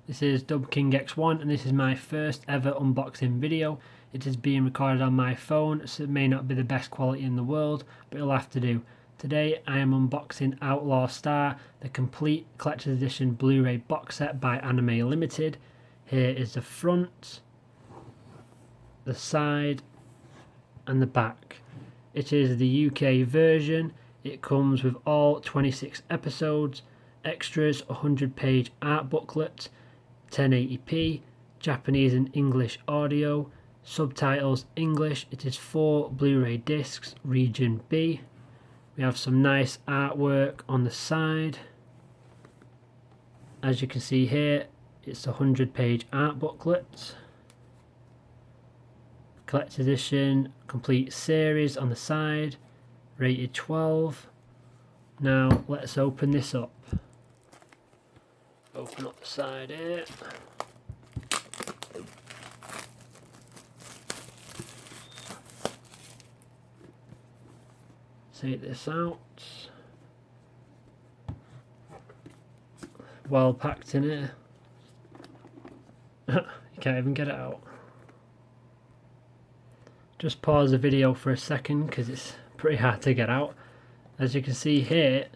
This is Dub King X1 and this is my first ever unboxing video. It is being recorded on my phone, so it may not be the best quality in the world, but it'll have to do. Today I am unboxing Outlaw Star, the complete collector's edition Blu-ray box set by Anime Limited. Here is the front, the side and the back. It is the UK version. It comes with all 26 episodes, extras, 100-page art booklet, 1080p, Japanese and English audio, subtitles English. It is 4 Blu-ray discs, region B. We have some nice artwork on the side. As you can see here, it's a 100-page art booklet. Collector's edition, complete series on the side, rated 12. Now let's open this up. Open up the side here. Take this out. Well packed in here. You can't even get it out. Just pause the video for a second because it's pretty hard to get out. As you can see here,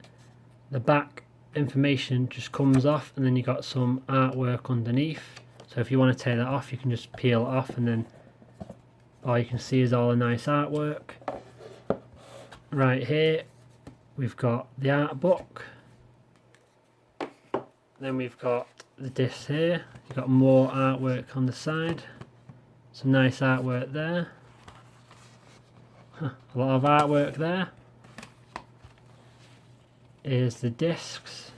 the back information just comes off and then you got some artwork underneath. So if you want to take that off, you can just peel it off and then all you can see is all the nice artwork. Right here we've got the art book. Then we've got the disc here. You've got more artwork on the side. Some nice artwork there. A lot of artwork there. Here's the discs.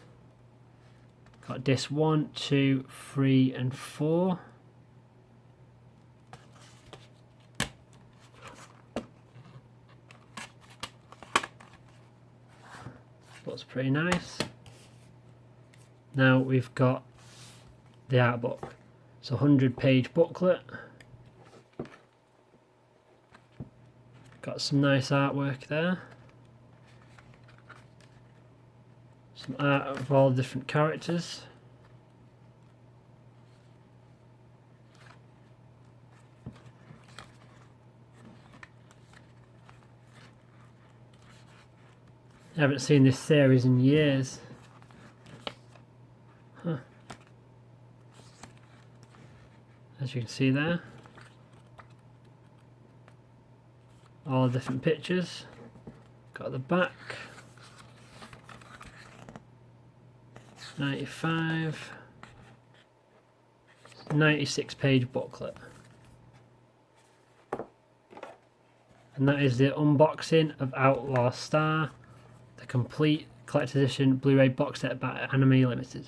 Got disc 1, 2, 3 and 4. Looks pretty nice. Now we've got the art book. It's a 100-page booklet. Got some nice artwork there. Some art of all the different characters. I haven't seen this series in years. As you can see there. All the different pictures. Got the back. 95. 96-page booklet. And that is the unboxing of Outlaw Star, the complete collector's edition Blu-ray box set by Anime Limited.